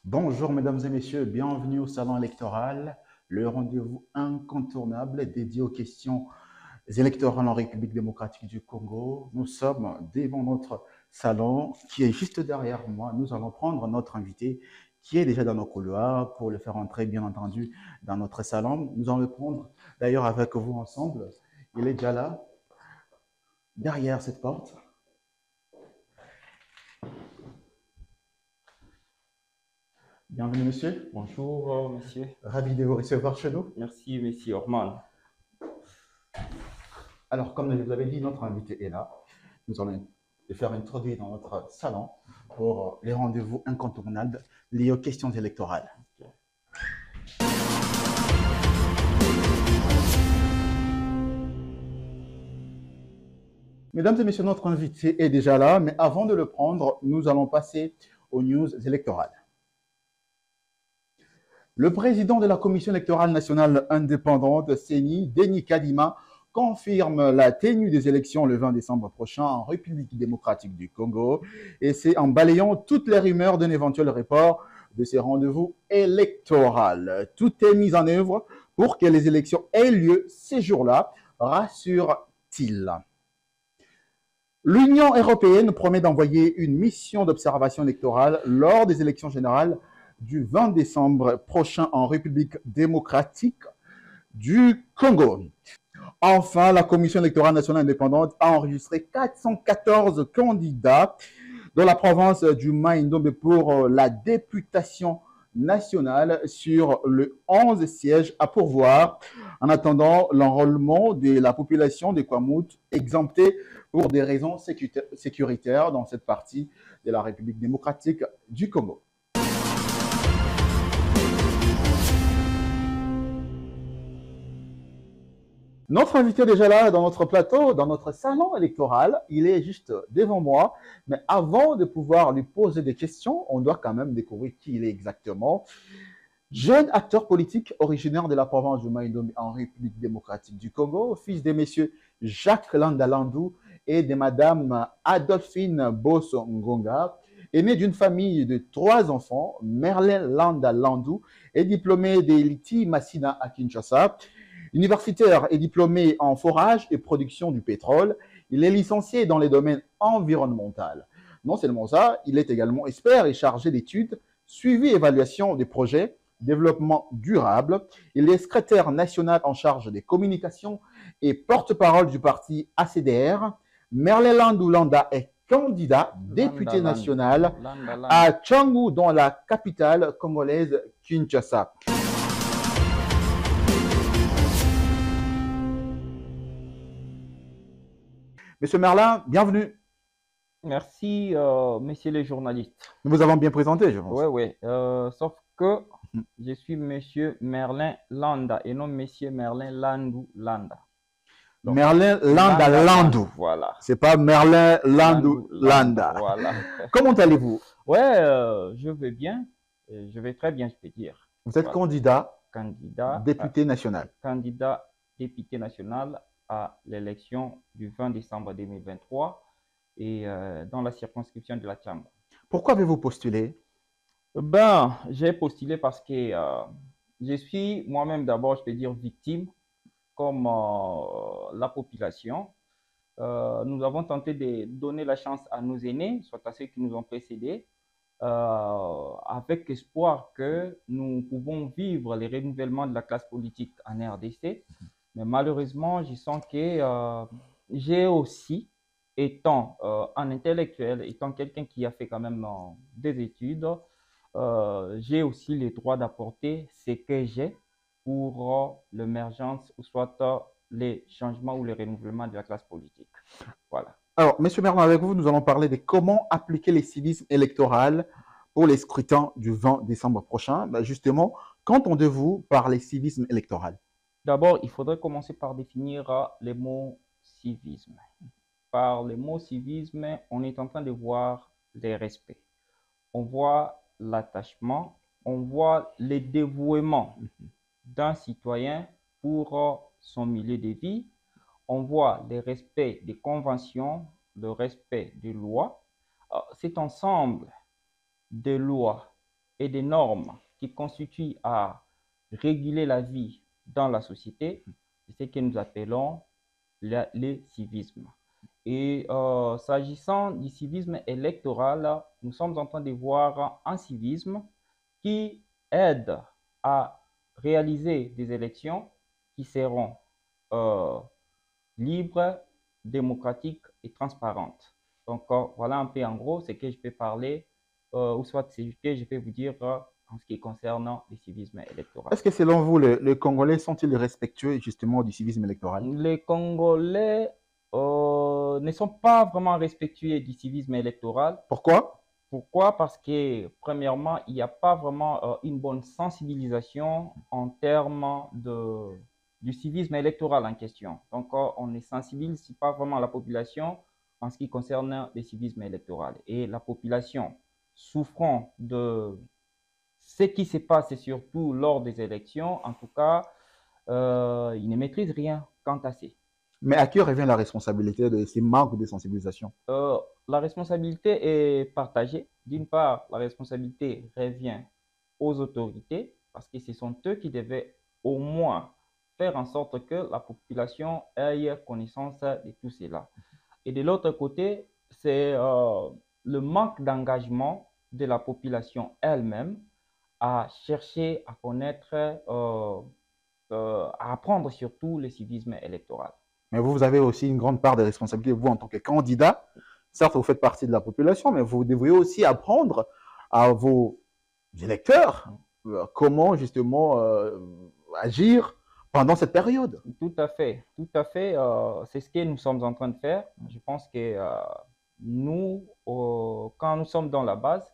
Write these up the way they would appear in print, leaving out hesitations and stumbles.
Bonjour mesdames et messieurs, bienvenue au salon électoral, le rendez-vous incontournable dédié aux questions électorales en République démocratique du Congo. Nous sommes devant notre salon qui est juste derrière moi. Nous allons prendre notre invité qui est déjà dans nos couloirs pour le faire entrer bien entendu dans notre salon. Nous allons le prendre d'ailleurs avec vous ensemble. Il est déjà là, derrière cette porte. Bienvenue monsieur, Bonjour, monsieur. ravi de vous recevoir chez nous. Merci, monsieur Orman. Alors, comme je vous avais dit, notre invité est là. Nous allons le faire introduire dans notre salon pour les rendez-vous incontournables liés aux questions électorales. Mesdames et messieurs, notre invité est déjà là, mais avant de le prendre, nous allons passer aux news électorales. Le président de la Commission électorale nationale indépendante, CENI, Denis Kadima, confirme la tenue des élections le 20 décembre prochain en République démocratique du Congo, et c'est en balayant toutes les rumeurs d'un éventuel report de ces rendez-vous électoraux. Tout est mis en œuvre pour que les élections aient lieu ces jours-là, rassure-t-il. L'Union européenne promet d'envoyer une mission d'observation électorale lors des élections générales du 20 décembre prochain en République démocratique du Congo. Enfin, la Commission électorale nationale indépendante a enregistré 414 candidats dans la province du Maïndombe pour la députation nationale sur le 11 sièges à pourvoir en attendant l'enrôlement de la population des Kwamout exemptée pour des raisons sécuritaires dans cette partie de la République démocratique du Congo. Notre invité est déjà là dans notre plateau, dans notre salon électoral. Il est juste devant moi. Mais avant de pouvoir lui poser des questions, on doit quand même découvrir qui il est exactement. Jeune acteur politique originaire de la province du Maïndombe en République démocratique du Congo, fils des messieurs Jacques Landalandou et de madame Adolphine Bosso Ngonga, est né d'une famille de 3 enfants. Merlin Landalandou est diplômé de l'ITI Massina à Kinshasa. Universitaire et diplômé en forage et production du pétrole, il est licencié dans les domaines environnementaux. Non seulement ça, il est également expert et chargé d'études, suivi et évaluation des projets, développement durable. Il est secrétaire national en charge des communications et porte-parole du parti ACDR. Merlin Landou Landa est candidat député national à Tchangou, dans la capitale congolaise Kinshasa. Monsieur Merlin, bienvenue. Merci, messieurs les journalistes. Nous vous avons bien présenté, je pense. Oui, oui. Sauf que je suis monsieur Merlin Landa et non monsieur Merlin Landou Landa. Donc, Merlin Landa Landou. Voilà. C'est pas Merlin Landou Landa. Voilà. Comment allez-vous? Ouais, je vais bien. Je vais très bien, je peux dire. Vous êtes candidat député national. Candidat député national à l'élection du 20 décembre 2023 et dans la circonscription de la Tchamba. Pourquoi avez-vous postulé? J'ai postulé parce que je suis moi-même d'abord, je peux dire, victime comme la population. Nous avons tenté de donner la chance à nos aînés, soit à ceux qui nous ont précédés, avec espoir que nous pouvons vivre les renouvellements de la classe politique en RDC. Mais malheureusement, je sens que j'ai aussi, étant un intellectuel, étant quelqu'un qui a fait quand même des études, j'ai aussi le droit d'apporter ce que j'ai pour l'émergence ou soit les changements ou les renouvellements de la classe politique. Voilà. Alors, Monsieur Merlin, avec vous, nous allons parler de comment appliquer les civismes électoraux pour les scrutins du 20 décembre prochain. Justement, qu'entendez-vous par les civismes électoraux? D'abord, il faudrait commencer par définir les mots civisme. Par les mots civisme, on est en train de voir les respects. On voit l'attachement, on voit le dévouement d'un citoyen pour son milieu de vie. On voit le respect des conventions, le respect des lois. Cet ensemble de lois et des normes qui constituent à réguler la vie dans la société, c'est ce que nous appelons le civisme. Et s'agissant du civisme électoral, nous sommes en train de voir un civisme qui aide à réaliser des élections qui seront euh, libres, démocratiques et transparentes. Donc, voilà un peu en gros ce que je peux parler, ou soit ce que je peux vous dire en ce qui concerne le civisme électoral. Est-ce que selon vous, les Congolais sont-ils respectueux justement du civisme électoral? Les Congolais ne sont pas vraiment respectueux du civisme électoral. Pourquoi? Pourquoi? Parce que, premièrement, il n'y a pas vraiment une bonne sensibilisation en termes du civisme électoral en question. Donc, on ne sensibilise pas vraiment la population en ce qui concerne le civisme électoral. Et la population souffrant de ce qui se passe surtout lors des élections, en tout cas, ils ne maîtrisent rien quant à ça. Mais à qui revient la responsabilité de ces manques de sensibilisation? Euh, la responsabilité est partagée. D'une part, la responsabilité revient aux autorités parce que ce sont eux qui devaient au moins faire en sorte que la population ait connaissance de tout cela. Et de l'autre côté, c'est le manque d'engagement de la population elle-même à chercher à connaître, à apprendre surtout le civisme électoral. Mais vous avez aussi une grande part de responsabilité, vous, en tant que candidat. Certes, vous faites partie de la population, mais vous devriez aussi apprendre à vos électeurs comment justement agir pendant cette période. Tout à fait, tout à fait. C'est ce que nous sommes en train de faire. Je pense que nous, quand nous sommes dans la base,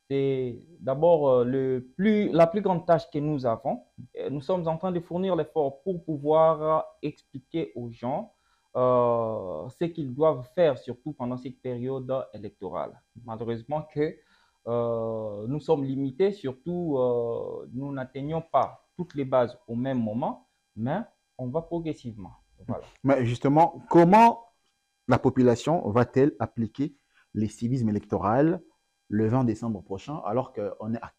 c'est d'abord la plus grande tâche que nous avons. Nous sommes en train de fournir l'effort pour pouvoir expliquer aux gens ce qu'ils doivent faire, surtout pendant cette période électorale. Malheureusement que nous sommes limités, surtout nous n'atteignons pas toutes les bases au même moment, mais on va progressivement. Voilà. Mais justement, comment la population va-t-elle appliquer les civismes électoraux le 20 décembre prochain, alors qu'on est à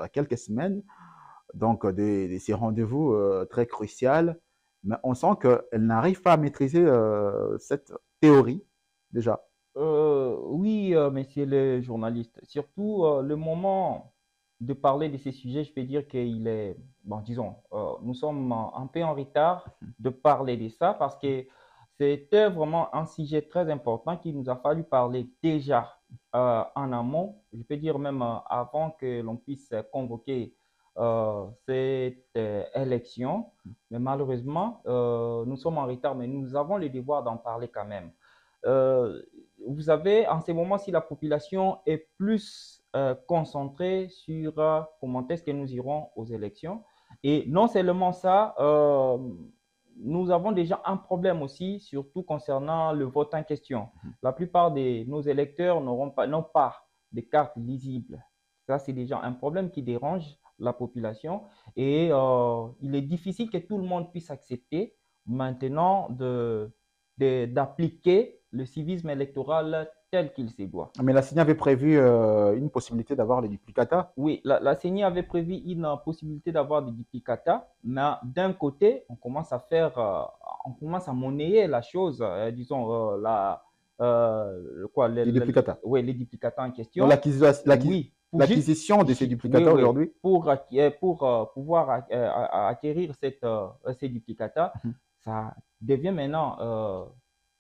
quelques semaines donc, de ces rendez-vous très cruciaux, mais on sent qu'elle n'arrive pas à maîtriser cette théorie déjà. Oui, monsieur le journaliste, surtout le moment de parler de ces sujets, je peux dire qu'il est, bon, disons, nous sommes un peu en retard de parler de ça parce que c'était vraiment un sujet très important qu'il nous a fallu parler déjà en amont, je peux dire même avant que l'on puisse convoquer cette élection. Mais malheureusement, nous sommes en retard, mais nous avons le devoir d'en parler quand même. Euh, Vous savez, en ce moment, si la population est plus concentrée sur comment est-ce que nous irons aux élections, et non seulement ça, nous avons déjà un problème aussi, surtout concernant le vote en question. La plupart de nos électeurs n'ont pas de carte lisible. Ça, c'est déjà un problème qui dérange la population et il est difficile que tout le monde puisse accepter maintenant d'appliquer le civisme électoral tel qu'il se doit. Mais la CENI avait prévu une possibilité d'avoir les duplicata. Oui, la CENI avait prévu une possibilité d'avoir des duplicata, mais d'un côté, on commence à monnayer la chose, disons, Les duplicata. oui, les duplicata en question. Oui, l'acquisition de ces duplicata aujourd'hui. Pour pouvoir acquérir ces duplicata, ça devient maintenant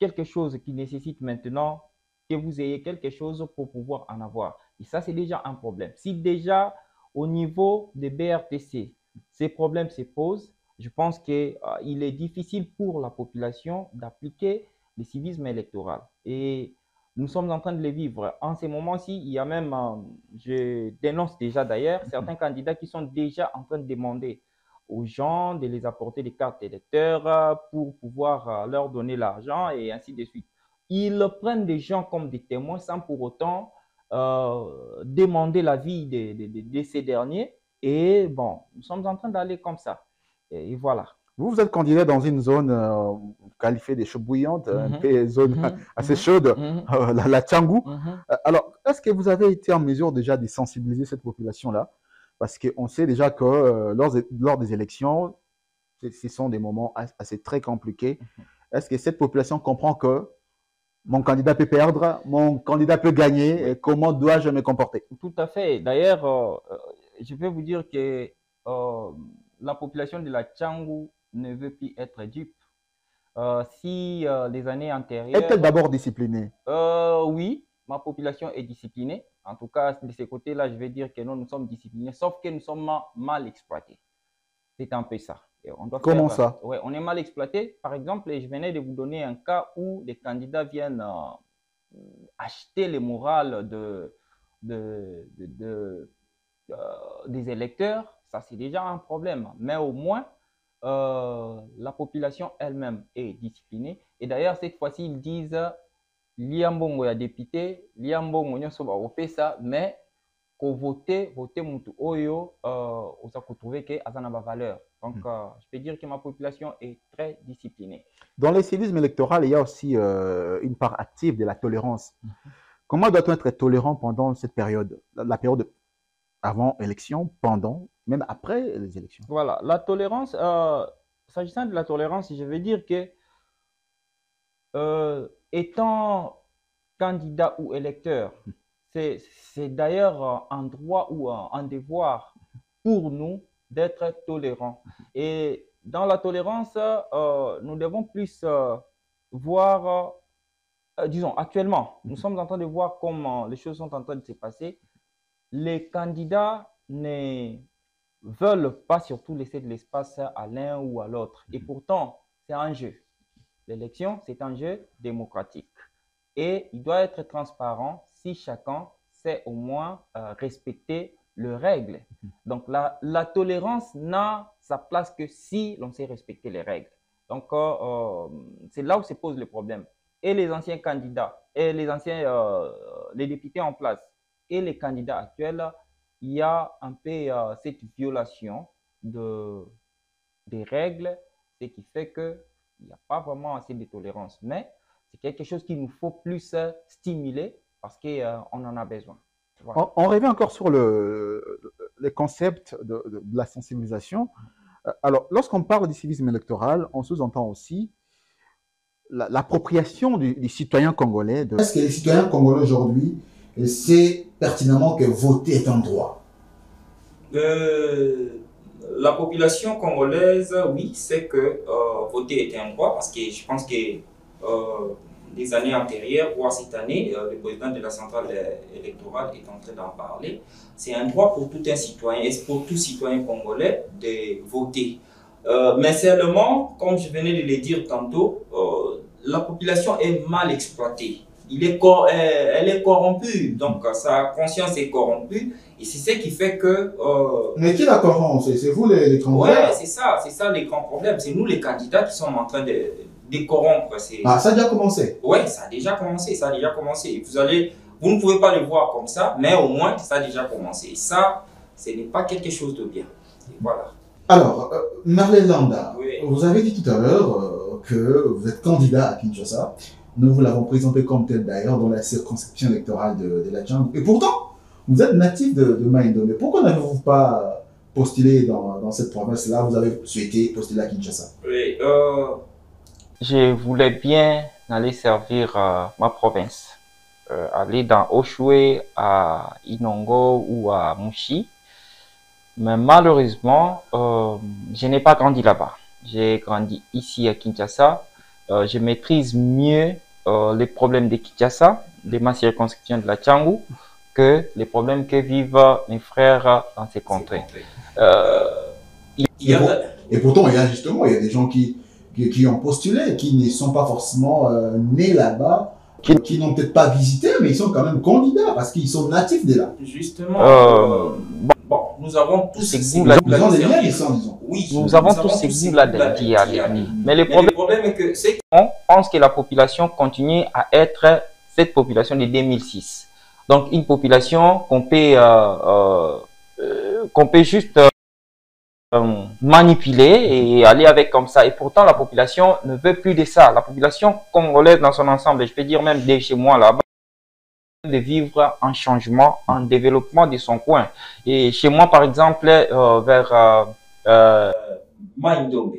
quelque chose qui nécessite maintenant que vous ayez quelque chose pour pouvoir en avoir. Et ça, c'est déjà un problème. Si déjà au niveau des BRTC, ces problèmes se posent, je pense qu'il est difficile pour la population d'appliquer le civisme électoral. Et nous sommes en train de les vivre. En ces moments-ci, il y a même, je dénonce déjà d'ailleurs, certains candidats qui sont déjà en train de demander aux gens de les apporter des cartes électeurs pour pouvoir leur donner l'argent et ainsi de suite. Ils prennent des gens comme des témoins sans pour autant demander l'avis de ces derniers. Et bon, nous sommes en train d'aller comme ça. Et voilà. Vous êtes candidat dans une zone qualifiée des chaudes bouillantes, un peu zone assez chaude, la Tchangou. Alors, est-ce que vous avez été en mesure déjà de sensibiliser cette population-là Parce qu'on sait déjà que lors des élections, ce sont des moments assez très compliqués. Est-ce que cette population comprend que mon candidat peut perdre, mon candidat peut gagner, Oui. et comment dois-je me comporter? Tout à fait. D'ailleurs, je vais vous dire que la population de la Tchangou ne veut plus être dupe. Si les années antérieures, Est-elle d'abord disciplinée? oui, ma population est disciplinée. En tout cas, de ce côté-là, je vais dire que nous sommes disciplinés, sauf que nous sommes mal exploités. C'est un peu ça. Et on doit Comment faire, ça? ouais, on est mal exploité. Par exemple, je venais de vous donner un cas où les candidats viennent acheter le moral des électeurs. Ça, c'est déjà un problème. Mais au moins, la population elle-même est disciplinée. Et d'ailleurs, cette fois-ci, ils disent Liambongo ya député, Liambongo nyonso ba opesa, mais ko voter mutu oyo, on s'est retrouvé que azana ba valeur. Donc, je peux dire que ma population est très disciplinée. Dans le civisme électoral, il y a aussi une part active de la tolérance. Comment doit-on être tolérant pendant cette période, la période avant élection, pendant, même après les élections? Voilà, la tolérance, s'agissant de la tolérance, je veux dire que étant candidat ou électeur, c'est d'ailleurs un droit ou un devoir pour nous d'être tolérants. Et dans la tolérance, nous devons plus voir, disons, actuellement, nous sommes en train de voir comment les choses sont en train de se passer. Les candidats ne veulent pas surtout laisser de l'espace à l'un ou à l'autre. Et pourtant, c'est un jeu. L'élection, c'est un jeu démocratique. Et il doit être transparent si chacun sait au moins respecter les règles. Donc, la tolérance n'a sa place que si l'on sait respecter les règles. Donc, c'est là où se pose le problème. Et les anciens candidats, et les députés en place, et les candidats actuels, il y a un peu cette violation des règles, ce qui fait qu'il n'y a pas vraiment assez de tolérance. Mais c'est quelque chose qu'il nous faut plus stimuler parce qu'on en a besoin. Voilà. On revient encore sur le concept de la sensibilisation. Alors, lorsqu'on parle du civisme électoral, on sous-entend aussi l'appropriation du citoyen congolais. Est-ce que les citoyens congolais aujourd'hui savent pertinemment que voter est un droit? La population congolaise, oui, sait que voter est un droit parce que je pense que des années antérieures, voire cette année, le président de la centrale électorale est en train d'en parler. C'est un droit pour tout un citoyen et pour tout citoyen congolais de voter. Mais seulement, comme je venais de le dire tantôt, la population est mal exploitée. Elle est corrompue, donc sa conscience est corrompue. Et c'est ce qui fait que... Mais qui la corrompt? C'est vous les candidats? Ouais, c'est ça les grands problèmes. C'est nous les candidats qui sommes en train de corrompre. Ah, ça a déjà commencé? Ouais, ça a déjà commencé, vous ne pouvez pas le voir comme ça, mais au moins ça a déjà commencé. Et ça, ce n'est pas quelque chose de bien. Et voilà. Alors, Marlène Landa, oui. Vous avez dit tout à l'heure que vous êtes candidat à Kinshasa. Nous vous l'avons présenté comme tel d'ailleurs dans la circonscription électorale de la Tchangou. Et pourtant, vous êtes natif de Maïndo. Mais pourquoi n'avez-vous pas postulé dans cette province-là? Vous avez souhaité postuler à Kinshasa? Oui, je voulais bien aller servir ma province, aller dans Oshwe, à Inongo ou à Mouchi. Mais malheureusement, je n'ai pas grandi là-bas. J'ai grandi ici à Kinshasa. Je maîtrise mieux les problèmes de Kinshasa, de ma circonscription de la Tchangou, que les problèmes que vivent mes frères dans ces contrées. Et pourtant, il y a des gens qui ont postulé, qui ne sont pas forcément nés là-bas, qui n'ont peut-être pas visité, mais ils sont quand même candidats parce qu'ils sont natifs de là. Justement, bon, nous avons tous ces goûts-là disons. Oui, nous avons tous ces goûts-là d'y aller. Mais le problème est que on pense que la population continue à être cette population de 2006. Donc, une population qu'on peut juste manipuler et aller avec comme ça. Et pourtant, la population ne veut plus de ça. La population congolaise dans son ensemble, je peux dire même dès chez moi là-bas, de vivre un changement, un développement de son coin. Et chez moi, par exemple, vers Maïndombe,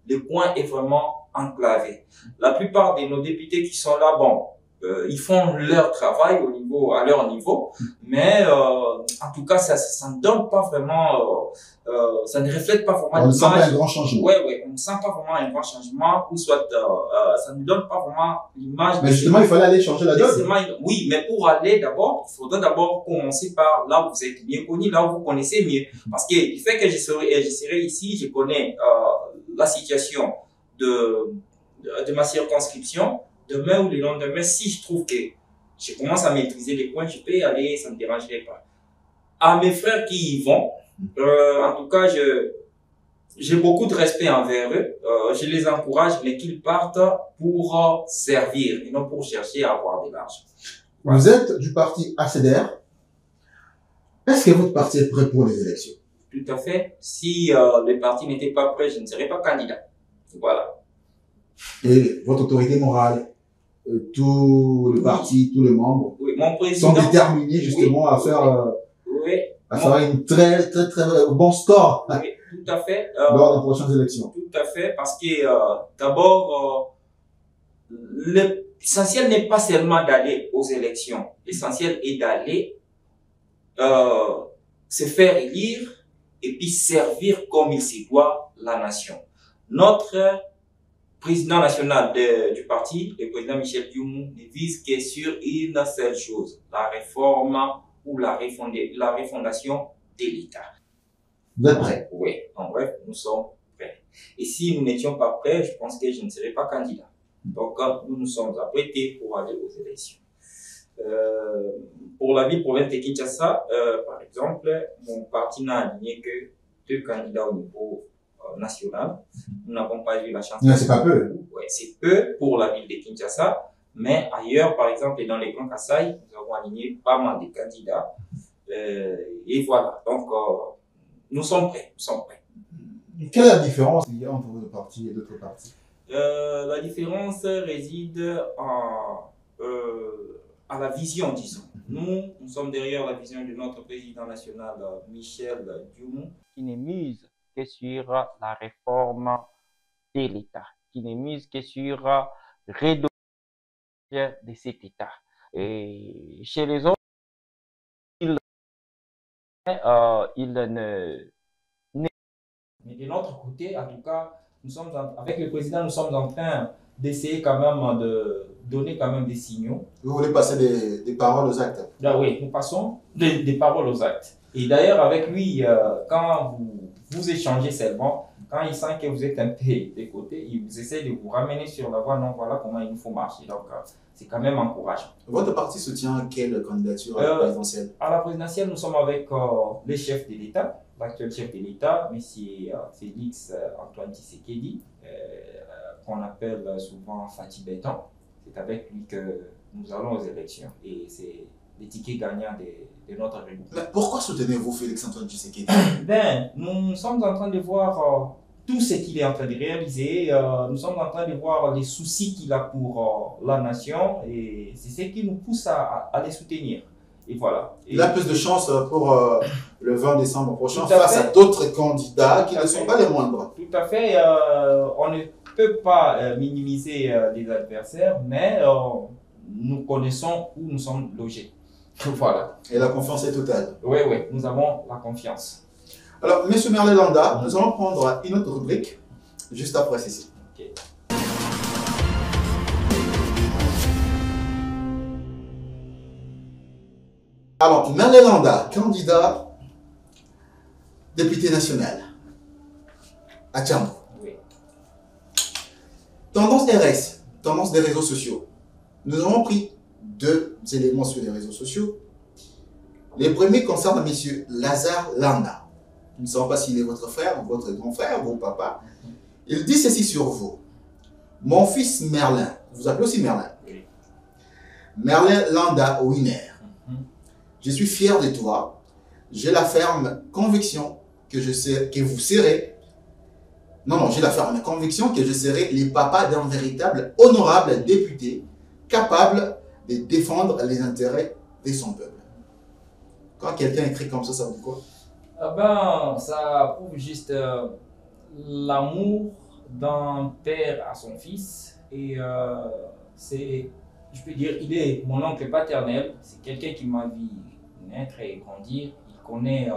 le coin est vraiment enclavé. La plupart de nos députés qui sont là, bon, ils font leur travail à leur niveau, mais en tout cas, ça ne donne pas vraiment, ça ne reflète pas vraiment On ne sent pas un l'image. grand changement. Ouais, on ne sent pas vraiment un grand changement, ou soit ça ne donne pas vraiment l'image. Mais justement, il fallait aller changer la donne. Oui, mais pour aller d'abord, il faudrait d'abord commencer par là où vous êtes mieux connu, là où vous connaissez mieux. Parce que du fait que je serai ici, je connais la situation de ma circonscription. Demain ou le lendemain, si je trouve que je commence à maîtriser les points, je peux y aller, ça ne me dérangerait pas. À mes frères qui y vont, en tout cas, j'ai beaucoup de respect envers eux. Je les encourage, mais qu'ils partent pour servir et non pour chercher à avoir de l'argent. Voilà. Vous êtes du parti ACDR. Est-ce que votre parti est prêt pour les élections? Tout à fait. Si le parti n'était pas prêt, je ne serais pas candidat. Voilà. Et votre autorité morale, tout le parti, tous les membres mon président, sont déterminés justement à faire, à faire une très bon score tout à fait. lors des prochaines élections. Tout à fait, parce que d'abord, l'essentiel n'est pas seulement d'aller aux élections. L'essentiel est d'aller se faire élire et puis servir comme il se doit la nation. Notre président national du parti, le président Michel Dioumou, ne vise que sur une seule chose, la réforme ou la refondation de l'État. Vous êtes prêts? Oui, en bref, nous sommes prêts. Et si nous n'étions pas prêts, je pense que je ne serais pas candidat. Donc, nous nous sommes apprêtés pour aller aux élections. Pour la ville-province de Kinshasa, par exemple, mon parti n'a aligné que 2 candidats au niveau national. Nous n'avons pas eu la chance. Mais c'est pas peu. Ouais, c'est peu pour la ville de Kinshasa, mais ailleurs, par exemple, dans les Grands Kasaï, nous avons aligné pas mal de candidats. Et voilà. Donc, nous sommes prêts. Quelle est la différence qu'il y a entre votre parti et d'autres partis? La différence réside à la vision, disons. Nous sommes derrière la vision de notre président national, Michel Dioumou, qui ne mise que sur la réforme de l'État, qui ne mise que sur redonner de cet État. Et chez les autres, il ne... Mais de notre côté, en tout cas, avec le président, nous sommes en train d'essayer quand même de donner quand même des signaux. Vous voulez passer des paroles aux actes? Là, oui, nous passons des paroles aux actes. Et d'ailleurs, avec lui, quand vous échangez seulement, quand il sent que vous êtes un peu de côté, il vous essaie de vous ramener sur la voie. Non, voilà comment il nous faut marcher. Donc, c'est quand même encourageant. Votre parti soutient quelle candidature à la présidentielle? À la présidentielle, nous sommes avec les chefs de l'État, l'actuel chef de l'État, M. Félix Antoine Tshisekedi, qu'on appelle souvent Fatih Béton. C'est avec lui que nous allons aux élections. Et c'est les tickets gagnants de notre réunion. Mais pourquoi soutenez-vous Félix Antoine Tshisekedi? Nous sommes en train de voir tout ce qu'il est en train de réaliser. Nous sommes en train de voir les soucis qu'il a pour la nation. Et c'est ce qui nous pousse à les soutenir. Et voilà. Il a plus de chance pour le 20 décembre prochain face à d'autres candidats qui ne sont pas les moindres. Tout à fait. On ne peut pas minimiser les adversaires, mais nous connaissons où nous sommes logés. Voilà. Et la confiance est totale. Oui, nous avons la confiance. Alors, M. Merlin Landa, nous allons prendre une autre rubrique juste après ceci. Okay. Alors, Merlin Landa, candidat député national à Tchambou. Oui. Tendance RS, tendance des réseaux sociaux. Nous avons pris 2 éléments sur les réseaux sociaux. Les premiers concernent M. Lazare Landa. Nous ne savons pas s'il est votre frère, votre grand frère, votre papa. Il dit ceci sur vous. Mon fils Merlin, vous appelez aussi Merlin. Oui. Merlin Landa Winner. Je suis fier de toi. J'ai la ferme conviction que vous serez. Non, j'ai la ferme conviction que je serai le papa d'un véritable honorable député capable de défendre les intérêts et son peuple. Quand quelqu'un écrit comme ça veut dire quoi? Ça prouve juste l'amour d'un père à son fils. Et je peux dire, il est mon oncle paternel. C'est quelqu'un qui m'a vu naître et grandir. Il connaît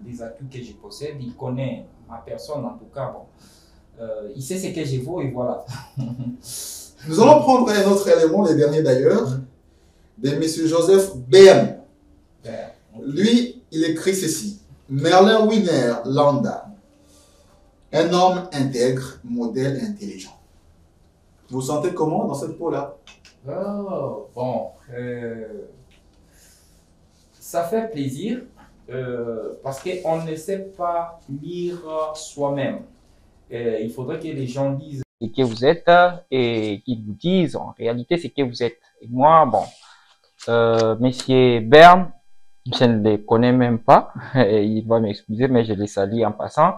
les atouts que je possède. Il connaît ma personne en tout cas. Bon. Il sait ce que je vaux et voilà. Nous allons prendre un autre élément, les derniers d'ailleurs, de M. Joseph BM. Lui, il écrit ceci. Merlin Winner Landa, un homme intègre, modèle intelligent. Vous vous sentez comment dans cette peau-là? Ça fait plaisir parce qu'on ne sait pas lire soi-même. Il faudrait que les gens lisent ce que vous êtes et qu'ils vous disent en réalité ce que vous êtes. Et moi, Monsieur Bern, je ne les connais même pas. Il va m'excuser, mais je les salue en passant.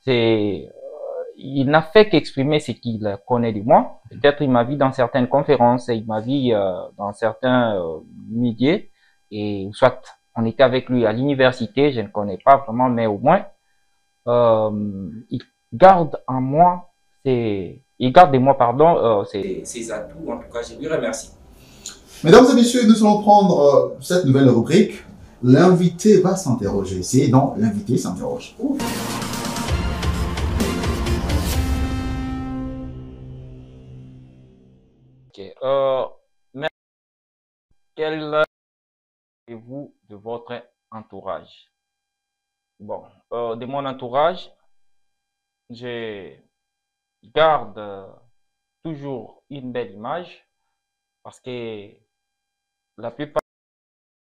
Il n'a fait qu'exprimer ce qu'il connaît de moi. Peut-être il m'a vu dans certaines conférences, il m'a vu dans certains médias, et soit on était avec lui à l'université, je ne connais pas vraiment, mais au moins il garde en moi ses atouts. En tout cas, je lui remercie. Mesdames et messieurs, nous allons prendre cette nouvelle rubrique. L'invité va s'interroger. C'est donc l'invité s'interroge. Mais quel est-vous de votre entourage? De mon entourage, je garde toujours une belle image parce que la plupart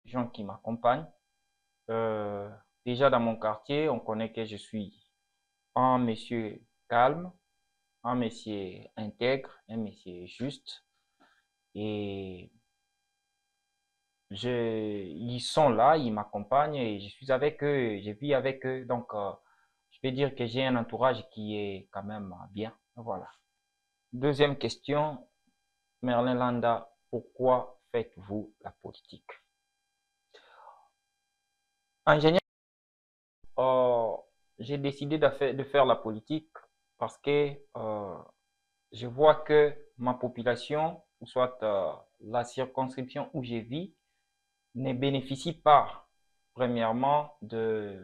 des gens qui m'accompagnent, déjà dans mon quartier, on connaît que je suis un monsieur calme, un monsieur intègre, un monsieur juste. Et ils sont là, ils m'accompagnent et je suis avec eux, je vis avec eux. Donc, je peux dire que j'ai un entourage qui est quand même bien. Voilà. Deuxième question, Merlin Landa, pourquoi faites-vous la politique? En général, j'ai décidé de faire la politique parce que je vois que ma population, ou soit la circonscription où je vis, ne bénéficie pas, premièrement, des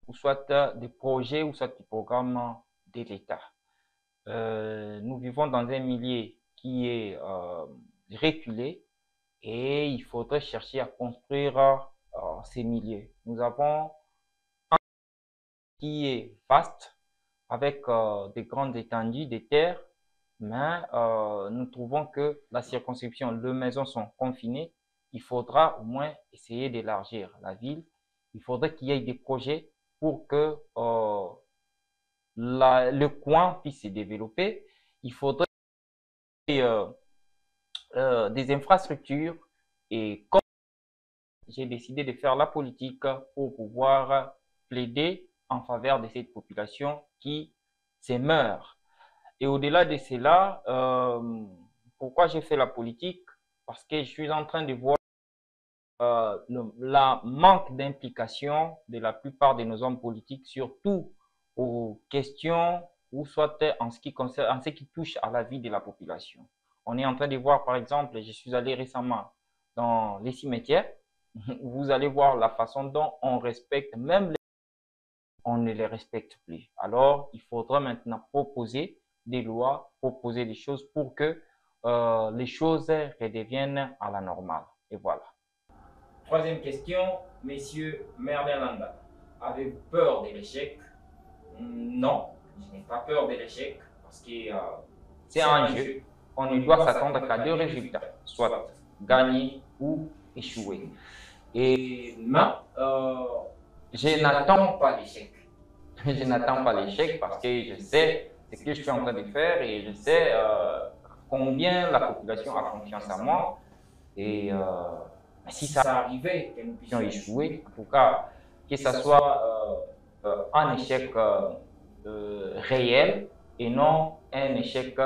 ou soit des projets ou soit des programmes de l'État. Nous vivons dans un milieu qui est reculé et il faudrait chercher à construire ces milieux. Nous avons un qui est vaste avec des grandes étendues de terres, mais nous trouvons que la circonscription, les maisons sont confinées. Il faudra au moins essayer d'élargir la ville. Il faudrait qu'il y ait des projets pour que le coin puisse se développer. Il faudrait des infrastructures et comme j'ai décidé de faire la politique pour pouvoir plaider en faveur de cette population qui se meurt. Et au-delà de cela, pourquoi j'ai fait la politique? Parce que je suis en train de voir la manque d'implication de la plupart de nos hommes politiques, surtout aux questions ou soit en ce qui touche à la vie de la population. On est en train de voir, par exemple, je suis allé récemment dans les cimetières, vous allez voir la façon dont on respecte, même on ne les respecte plus. Alors, il faudra maintenant proposer des lois, proposer des choses pour que les choses redeviennent à la normale. Et voilà. Troisième question, Monsieur Merlin Landa. Avez-vous peur de l'échec? Non, je n'ai pas peur de l'échec parce que c'est un jeu. On ne doit s'attendre qu'à deux résultats, soit gagner ou échouer. Et je n'attends pas l'échec. Je n'attends pas l'échec parce que je sais ce que je suis en train de faire et je sais combien la population a confiance en moi. Et si ça arrivait que nous puissions échouer, en tout cas, que ce soit un échec réel et non un échec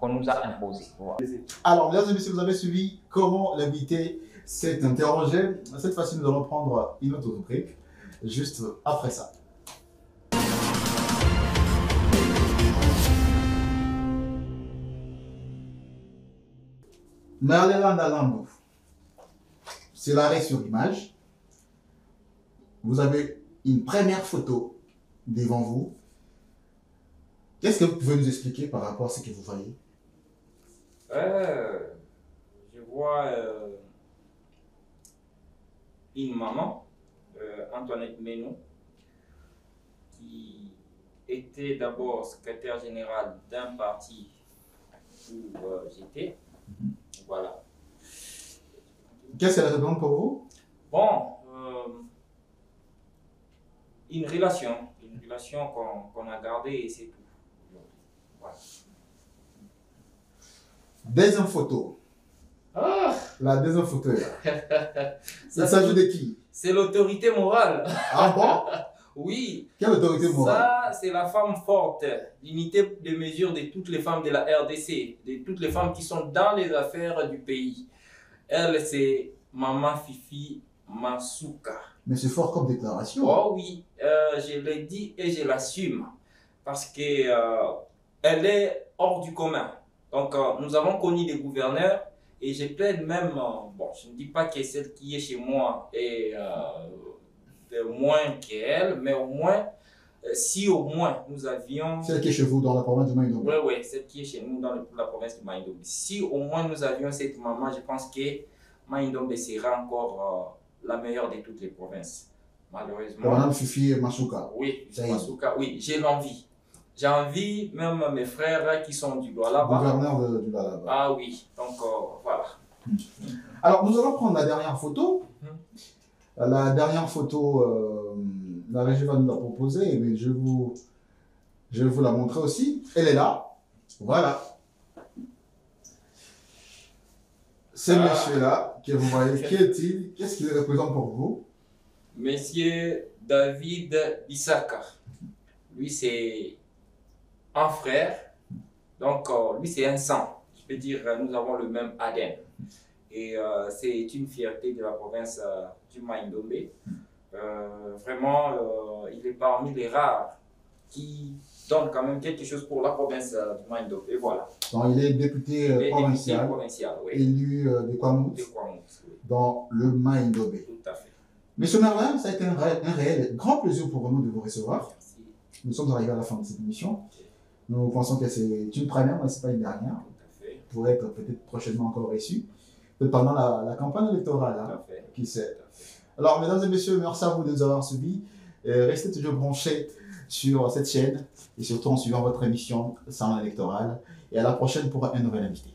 qu'on nous a imposées. Voilà. Alors, mesdames et messieurs, vous avez suivi comment l'invité s'est interrogé. Cette fois-ci, nous allons prendre une autre rubrique, juste après ça. Merleland Alambo, c'est l'arrêt sur image. Vous avez une première photo devant vous. Qu'est-ce que vous pouvez nous expliquer par rapport à ce que vous voyez? Je vois une maman, Antoinette Menou, qui était d'abord secrétaire générale d'un parti où j'étais. Voilà. Qu'est-ce qu'elle représente pour vous? Bon, une relation qu'on a gardée et c'est tout. Voilà. Deuxième photo. Ah, La deuxième photo est là. Ça, Il s'agit de qui? c'est l'autorité morale. Ah bon? Oui, Quelle autorité morale? ça c'est la femme forte, l'unité de mesure de toutes les femmes de la RDC, de toutes les femmes qui sont dans les affaires du pays. Elle, c'est Maman Fifi Masuka. Mais c'est fort comme déclaration. Oh oui, je l'ai dit et je l'assume parce que elle est hors du commun. Donc nous avons connu des gouverneurs et je plaide même, bon, je ne dis pas que celle qui est chez moi est de moins qu'elle, mais au moins, si au moins nous avions... Celle qui est chez vous dans la province de Maïdombe. Oui, oui, celle qui est chez nous dans la province de Maïdombe. Si au moins nous avions cette maman, je pense que Maïdombe sera encore la meilleure de toutes les provinces. Malheureusement. Madame Fifi Masuka. Oui, Ça y est. Masuka, oui, j'ai l'envie. J'ai envie, même mes frères qui sont du là-bas. Gouverneur du là-bas. Ah oui, donc voilà. Alors, nous allons prendre la dernière photo. La dernière photo, la régie va nous la proposer, mais je vais vous la montrer aussi. Elle est là. Voilà. C'est monsieur-là que vous voyez. Qui est-il? Qu'est-ce qu'il représente pour vous? Monsieur David Bissaka. Lui, c'est un frère. Donc, lui, c'est un sang. Je peux dire, nous avons le même ADN. Et c'est une fierté de la province du Maïdombe. Vraiment, il est parmi les rares qui donnent quand même quelque chose pour la province du Maïdombe. Et voilà. Donc, il est député provincial, oui. élu de Kwamouth, Oui. dans le Maïdombe. Tout à fait. Monsieur Merlin, ça a été un réel grand plaisir pour nous de vous recevoir. Merci. Nous sommes arrivés à la fin de cette émission. Nous pensons que c'est une première, mais ce n'est pas une dernière. Tout à fait. Pour être peut-être prochainement encore reçu. Peut-être pendant la campagne électorale, Tout hein, à fait. qui sait. Tout à fait. Alors, mesdames et messieurs, merci à vous de nous avoir suivis. Restez toujours branchés sur cette chaîne et surtout en suivant votre émission Salon électoral. Et à la prochaine pour un nouvel invité.